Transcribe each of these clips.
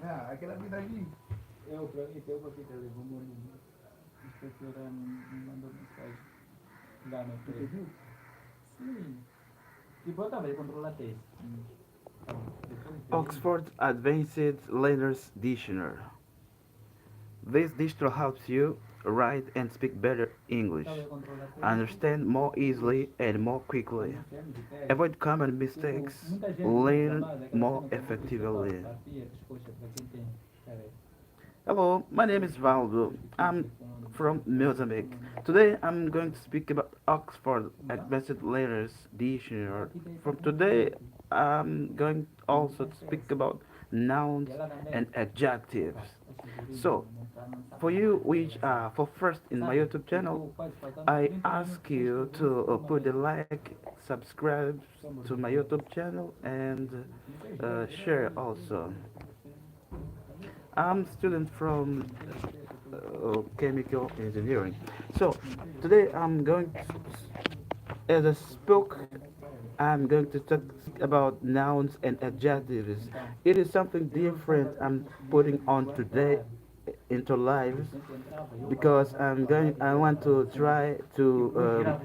Nah, aquela vida ali. Oxford Advanced Learners Dictionary. This dictionary helps you write and speak better English, understand more easily and more quickly, avoid common mistakes, learn more effectively. Hello, my name is Valdo. I'm from Mozambique. Today I'm going to speak about Oxford Advanced Learners Dictionary. From today I'm going also to speak about nouns and adjectives. So, for you which are for first in my YouTube channel, I ask you to put a like, subscribe to my YouTube channel, and share also. I'm student from chemical engineering. So today as I spoke, I'm going to talk about nouns and adjectives. It is something different I'm putting on today into lives because I want to try to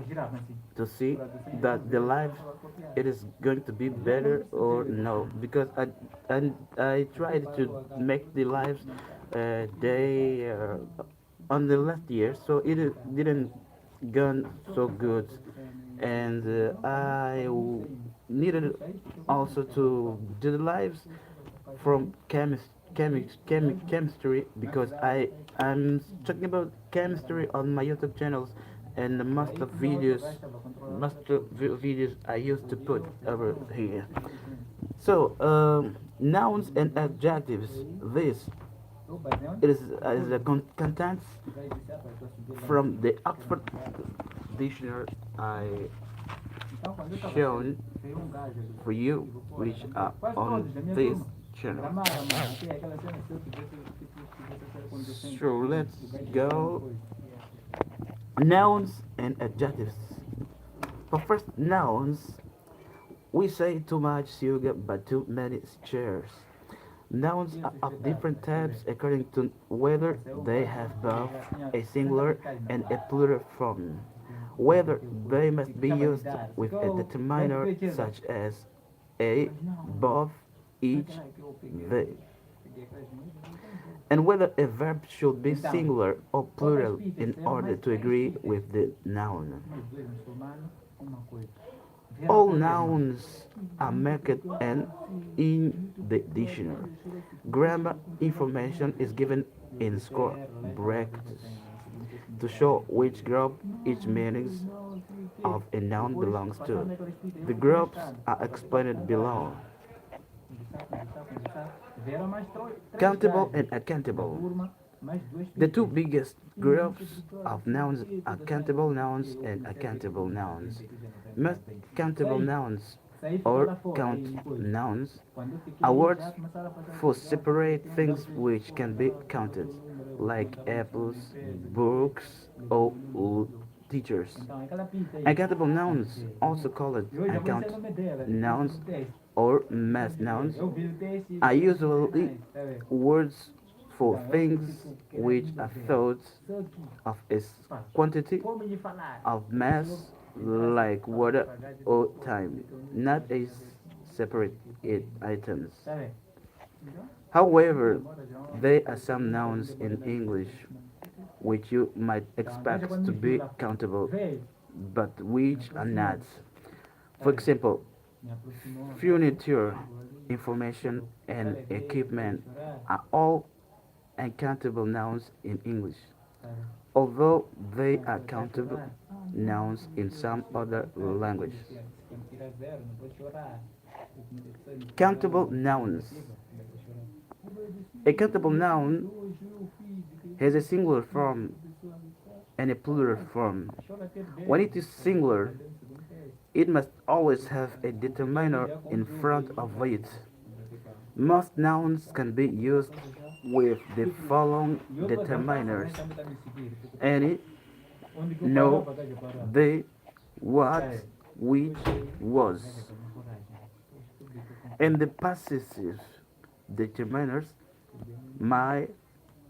see that the life it is going to be better or no because I tried to make the lives they on the last year so didn't gone so good and needed also to do the lives from chemistry because I'm talking about chemistry on my YouTube channels and the videos I used to put over here. So nouns and adjectives. This is the contents from the Oxford dictionary I shown for you, which are on this channel. So let's go. Nouns and adjectives. For first, nouns, we say too much sugar but too many chairs. Nouns are of different types according to whether they have both a singular and a plural form. Whether they must be used with a determiner such as a, both, each, they. And whether a verb should be singular or plural in order to agree with the noun. All nouns are marked and in the dictionary. Grammar information is given in square brackets to show which group each meaning of a noun belongs to. The groups are explained below. Countable and uncountable. The two biggest groups of nouns are countable nouns and uncountable nouns. Most countable nouns or count nouns are words for separate things which can be counted, like apples, books, or teachers. Uncountable nouns, also called uncount nouns or mass nouns, are usually words for things which are thought of as quantity of mass like water or time, not as separate items. However, there are some nouns in English which you might expect to be countable, but which are not. For example, furniture, information, and equipment are all uncountable nouns in English, although they are countable nouns in some other languages. Countable nouns. A countable noun has a singular form and a plural form. When it is singular, it must always have a determiner in front of it. Most nouns can be used with the following determiners: any, no, the, what, which, was. And the possessive determiners: my,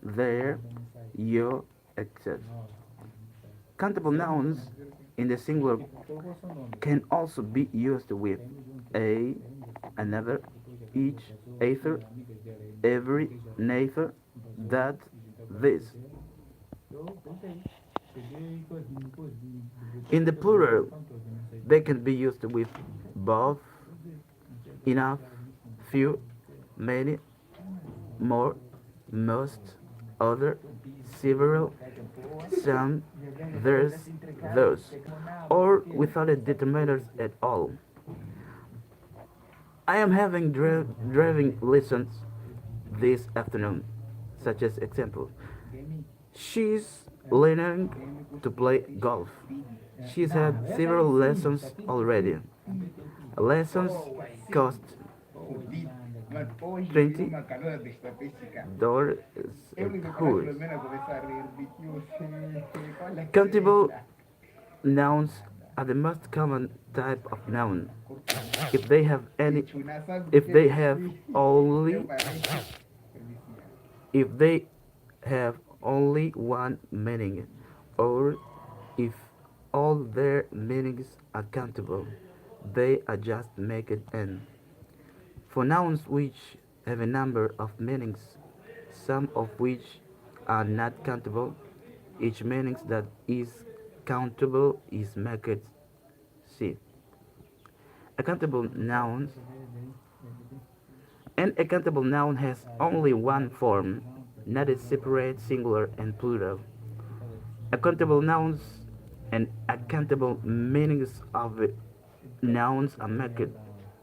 their, your, etc. Countable nouns in the singular can also be used with a, another, each, either, every, neither, that, this. In the plural, they can be used with both, enough, few, many, more, most, other, several, some, there's, those, or without a determiners at all. I am having driving lessons this afternoon, such as example. She's learning to play golf. She's had several lessons already. Lessons cost $20 a course. Countable nouns are the most common type of noun. If they have any, if they have only, if they have only one meaning, or if all their meanings are countable, they are just make it n. For nouns which have a number of meanings, some of which are not countable, each meaning that is countable is marked C. A countable noun. An accountable noun has only one form, not a separate singular and plural. Accountable nouns and accountable meanings of nouns are marked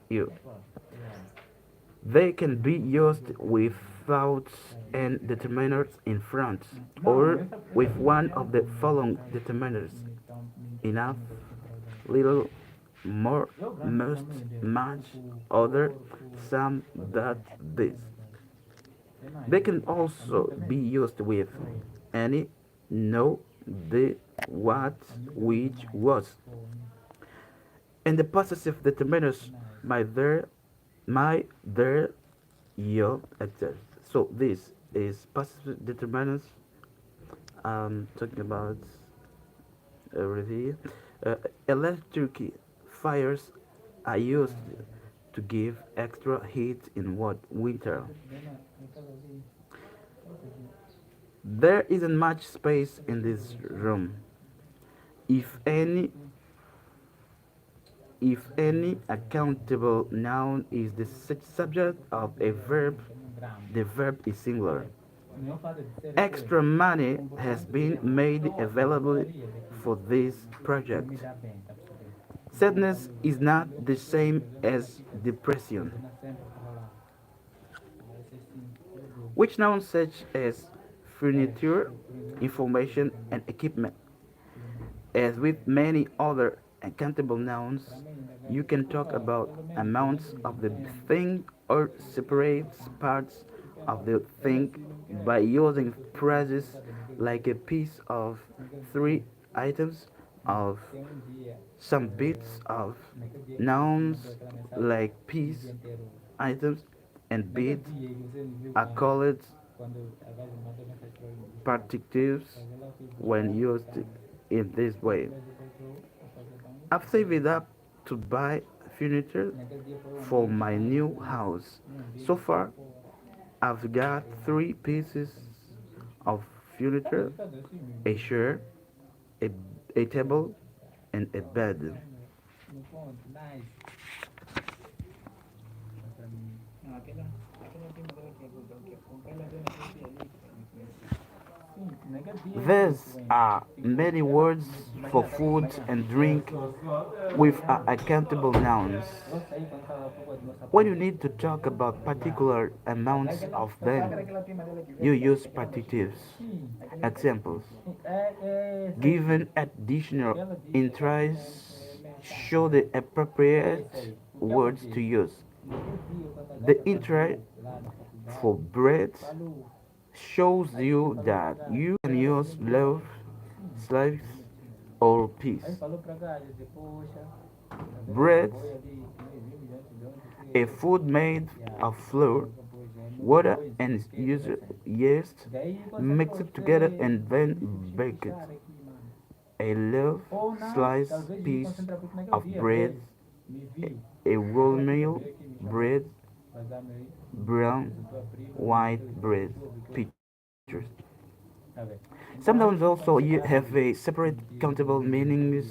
U. They can be used without an determiner in front, or with one of the following determiners: enough, little, more, most, much, other, some, that, this. They can also be used with any, no, the, what, which, was. And the possessive determiners: my, their, your, etc. So this is possessive determiners. Talking about everything. Electric fires are used to give extra heat in winter. There isn't much space in this room. If any accountable noun is the subject of a verb, the verb is singular. Extra money has been made available for this project. Sadness is not the same as depression. Which nouns such as furniture, information, and equipment. As with many other uncountable nouns, you can talk about amounts of the thing or separate parts of the thing by using phrases like a piece of, 3 items of, some bits of. Nouns like piece, items, and bit are called particles when used in this way. I've saved up to buy furniture for my new house. So far, I've got 3 pieces of furniture: a chair, a, a table, and a bed. These are many words for food and drink with accountable nouns. When you need to talk about particular amounts of them, you use partitives. Examples: given additional interest, show the appropriate words to use. The interest for bread shows you that you can use loaf, slice, or piece. Bread, a food made of flour, water, and yeast, mix it together and then bake it. A loaf, sliced piece of bread, a wholemeal bread, brown, white bread. Pictures. Some nouns also have a separate countable meaning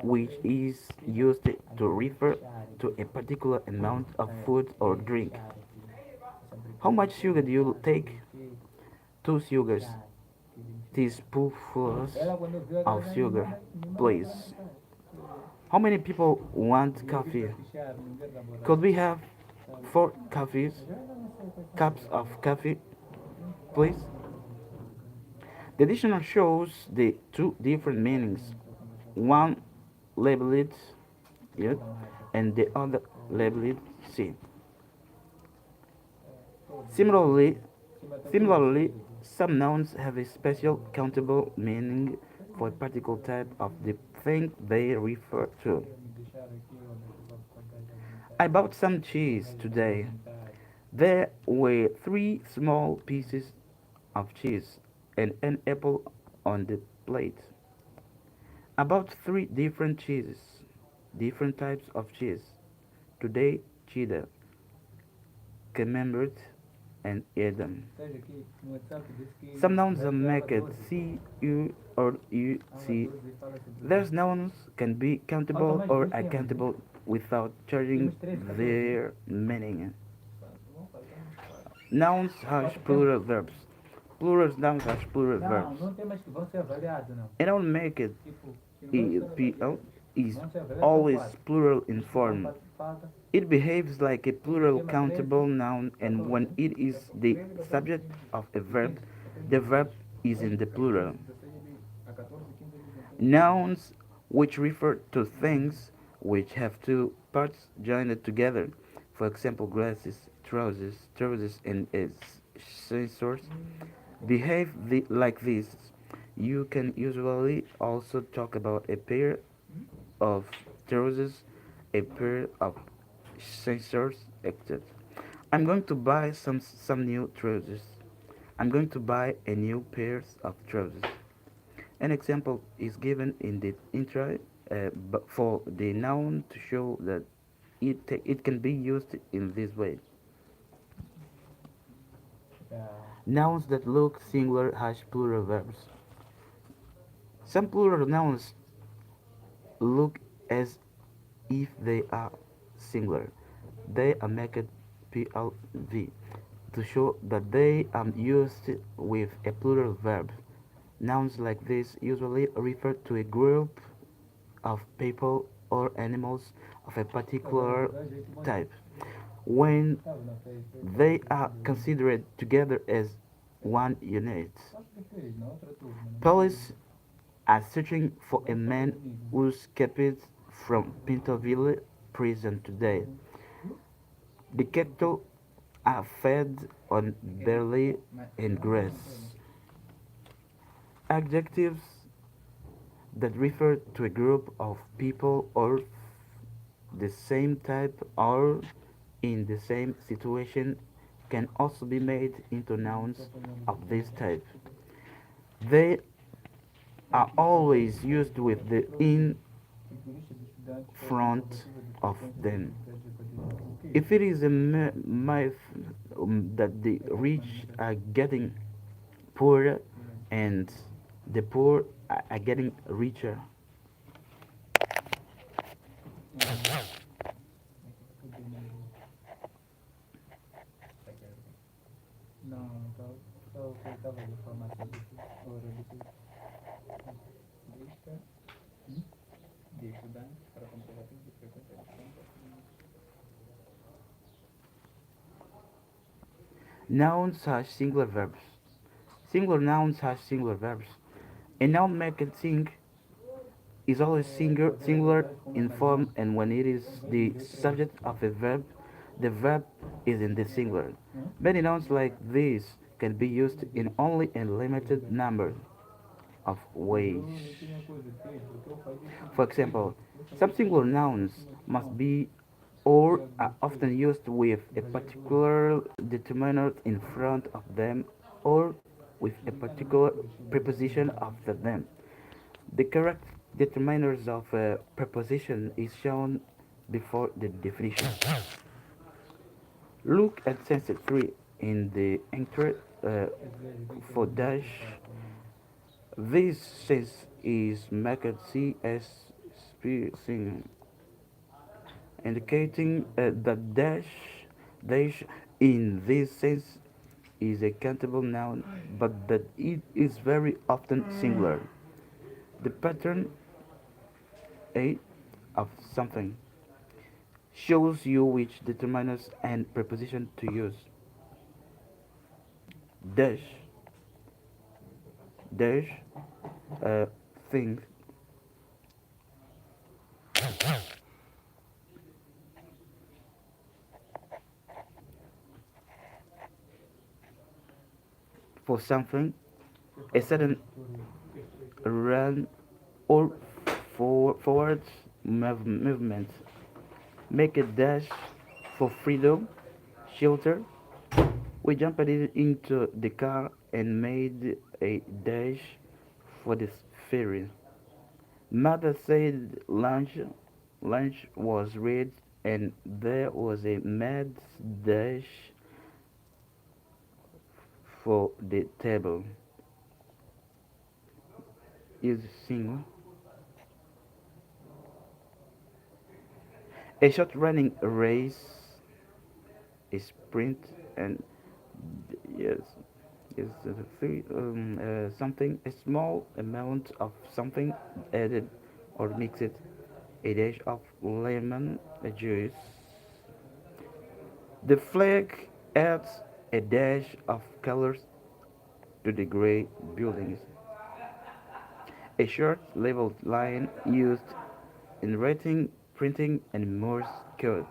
which is used to refer to a particular amount of food or drink. How much sugar do you take? Two sugars. Teaspoonfuls of sugar, please. How many people want coffee? Could we have four cups of coffee, please? The dictionary shows the two different meanings. One labeled yes and the other labeled C. Similarly, similarly, some nouns have a special countable meaning for a particular type of the thing they refer to. I bought some cheese today. There were three small pieces of cheese and an apple on the plate. About three different cheeses, different types of cheese. Today, cheddar, camembert, and Edam. Some nouns are marked CU or UC. Those nouns can be countable or uncountable without changing their meaning. Nouns has plural verbs. Plural nouns has plural verbs. A noun make it EPL is always plural in form. It behaves like a plural countable noun, and when it is the subject of a verb, the verb is in the plural. Nouns which refer to things which have two parts joined together, for example, glasses, trousers, and scissors, behave like this. You can usually also talk about a pair of trousers, a pair of scissors, etc. I'm going to buy some new trousers. I'm going to buy a new pair of trousers. An example is given in the intro but for the noun to show that it can be used in this way. Nouns that look singular has plural verbs. Some plural nouns look as if they are singular. They are marked PLV to show that they are used with a plural verb. Nouns like this usually refer to a group of people or animals of a particular type. When they are considered together as one unit. Police are searching for a man who escaped from Pintoville prison today. The cattle are fed on barley and grass. Adjectives that refer to a group of people or the same type or in the same situation can also be made into nouns of this type. They are always used with the in front of them. If it is a myth that the rich are getting poorer and the poor are getting richer. Nouns have singular verbs. Singular nouns have singular verbs. A noun making thing is always singular in form, and when it is the subject of a verb, the verb is in the singular. Many nouns like these can be used in only a limited number of ways. For example, some singular nouns must be or are often used with a particular determiner in front of them or with a particular preposition after them. The correct determiners of a preposition is shown before the definition. Look at sentence 3 in the entry for dash. This sense is marked C as spacing, indicating that dash in this sense is a countable noun, but that it is very often singular. The pattern A of something shows you which determiners and preposition to use. Dash, dash, thing. For something, a sudden run or forward movement. Make a dash for freedom, shelter. We jumped into the car and made a dash for the ferry. Mother said lunch was ready and there was a mad dash for the table. Is single. A short running race, a sprint, and yes, is three something a small amount of something added or mixed, a dash of lemon juice. The flag adds a dash of colors to the gray buildings. A short labeled line used in writing, printing, and Morse code.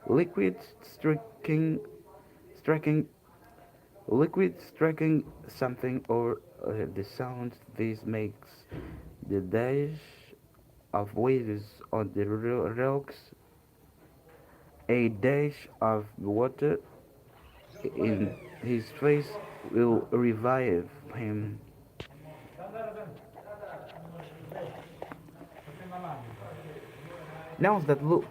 Liquid striking, liquid striking something or the sound this makes. The dash of waves on the rocks. A dash of water in his face will revive him. Nouns that look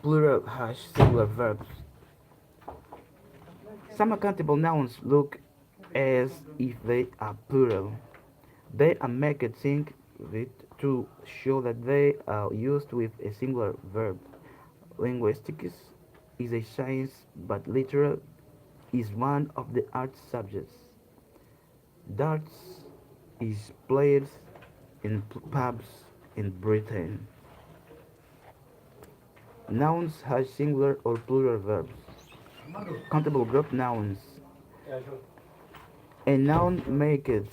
plural have singular verbs. Some uncountable nouns look as if they are plural. They are made think with to show that they are used with a singular verb. Linguistics is a science, but literature is one of the art subjects. Darts is played in pubs in Britain. Nouns have singular or plural verbs. Countable group nouns. A noun makes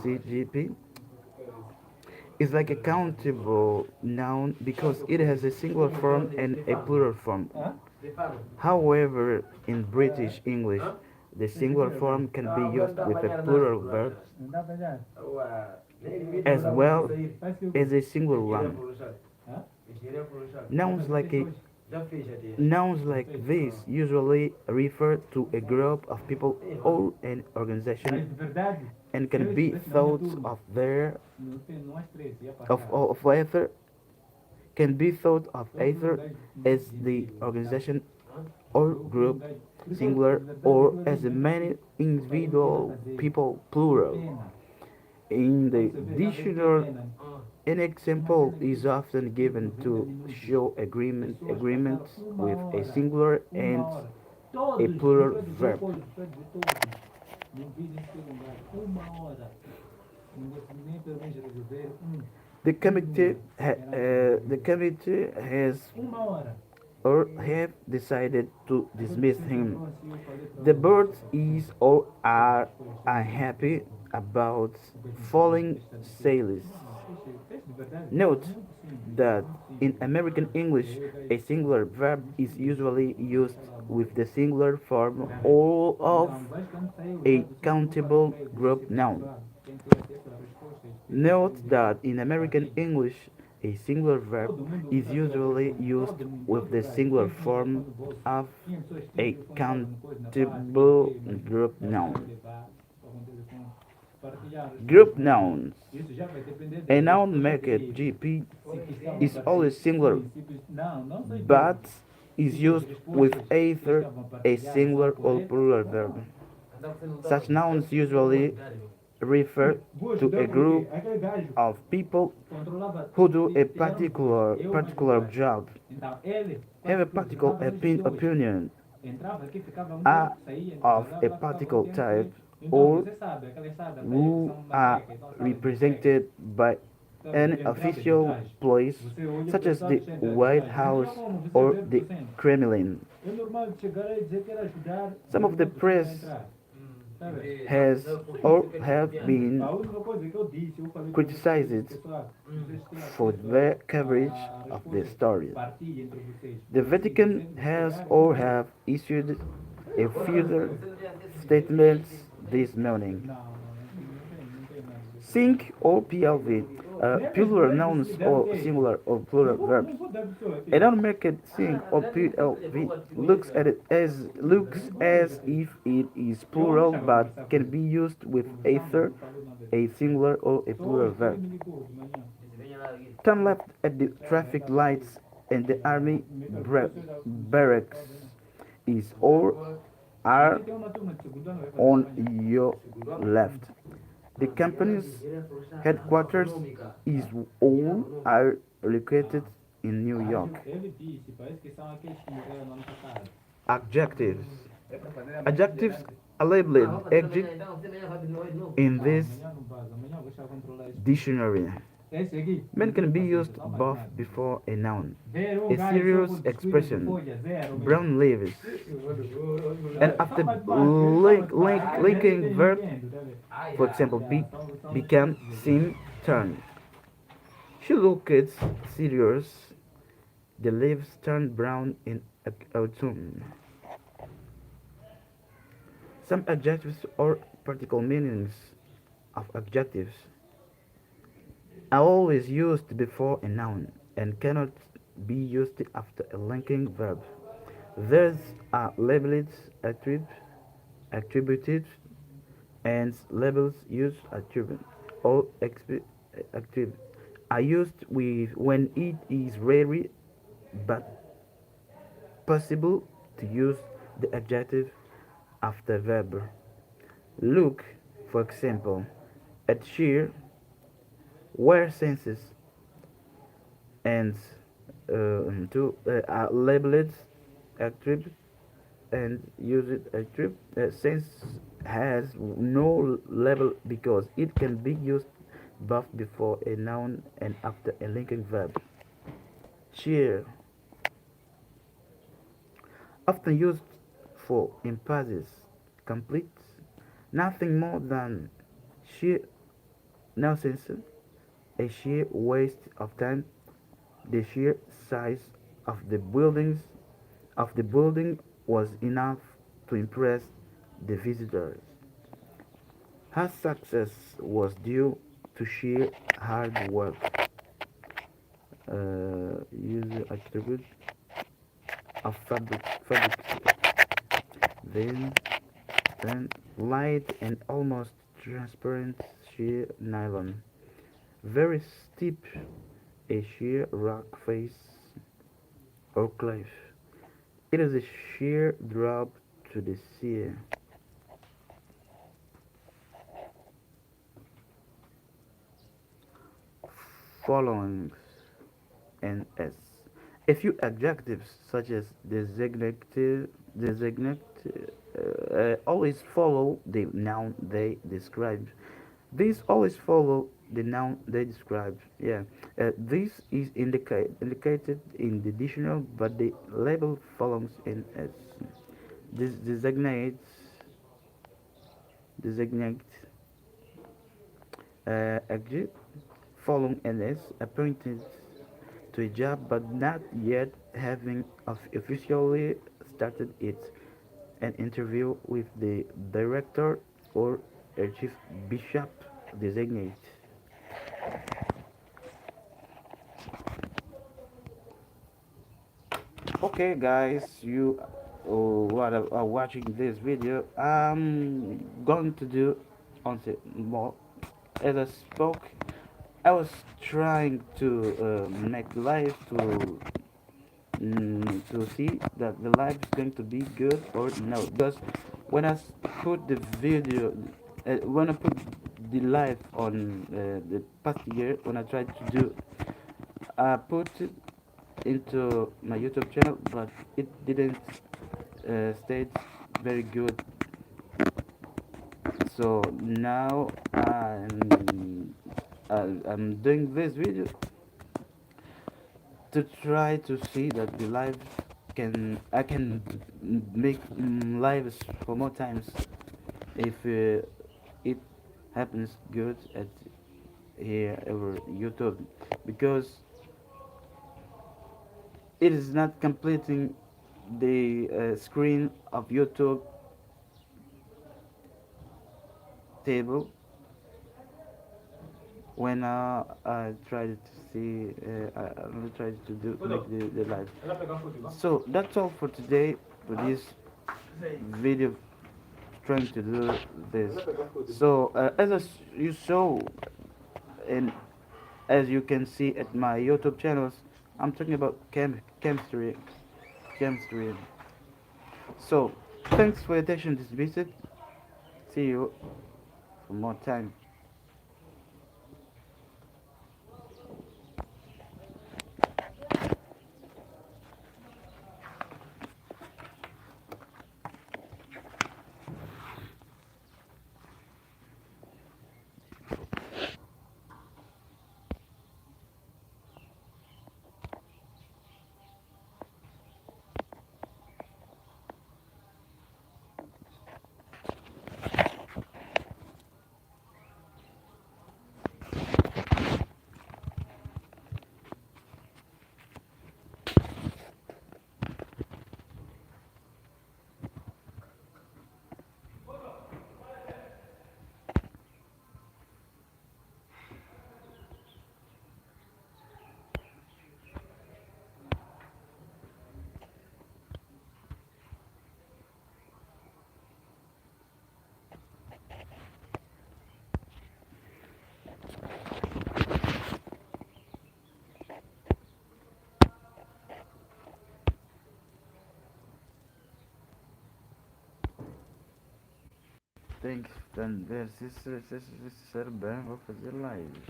CGP is like a countable noun because it has a singular form and a plural form. However, in British English, the singular form can be used with a plural verb as well as a singular one. Nouns like a Nouns like this usually refer to a group of people or an organization and can be thought of there of either can be thought of either as the organization or group singular or as many individual people plural. In the dictionary, an example is often given to show agreement with a singular and a plural verb. The committee has or have decided to dismiss him. The birds is or are unhappy about falling sails. Note that in American English, a singular verb is usually used with the singular form or of a countable group noun. Note that in American English, a singular verb is usually used with the singular form of a countable group noun. Group nouns. A noun marked GP is always singular, but is used with either a singular or plural verb. Such nouns usually refer to a group of people who do a particular job, have a particular opinion, are of a particular type, or who are represented by an official place, such as the White House or the Kremlin. Some of the press has or have been criticized for their coverage of the story. The Vatican has or have issued a further statement this morning. Sing or PLV, plural nouns or singular or plural verbs. A noun marked sing or PLV looks as if it is plural but can be used with either a singular or a plural verb. Turn left at the traffic lights and the army barracks is or are on your left. The company's headquarters is all are located in New York. Adjectives. Adjectives are labeled adjectives in this dictionary. Men can be used both before a noun, a serious expression, brown leaves, and after linking verb, for example, become, seem, turn. She looked serious. The leaves turn brown in autumn. Some adjectives or particular meanings of adjectives are always used before a noun and cannot be used after a linking verb. These are labeled attributed, and labels used attribute or attribute are used with when it is rare but possible to use the adjective after verb. Look, for example, at sheer, where senses and are labeled attribute and use it attribute. Sense has no label because it can be used both before a noun and after a linking verb. Sheer, often used for emphasis, complete, nothing more than sheer nonsense, a sheer waste of time, the sheer size of the building was enough to impress the visitors. Her success was due to sheer hard work. User attribute of fabric. Then, then light and almost transparent sheer nylon. Very steep, a sheer rock face or cliff. It is a sheer drop to the sea. Following and s. A few adjectives such as designative, designate always follow the noun they describe. These always follow the noun they describe. Yeah, this is indicated in the dictionary, but the label follows in as this designate adjective following ns appointed to a job but not yet having officially started it. An interview with the director or a chief bishop designate. Okay, guys, you what are watching this video, I'm going to do on the more. As I spoke, I was trying to make live to see that the live is going to be good or no. Because when I put the video, when I put the live on the past year, when I tried to do, I put it into my YouTube channel, but it didn't stay very good. So now I'm doing this video to try to see that the live I can make lives for more times if it happens good at here over YouTube, because it is not completing the screen of YouTube table when I tried to see I tried to do make the live. So that's all for today for this video, trying to do this. So you saw, and as you can see at my YouTube channels, I'm talking about chemistry. So thanks for your attention this visit. See you for more time. Thanks, Thunder. Se ser bem, vou fazer lives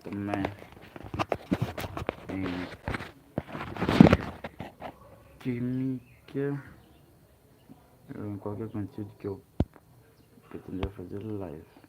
também em Química, em qualquer conteúdo que eu pretender fazer live.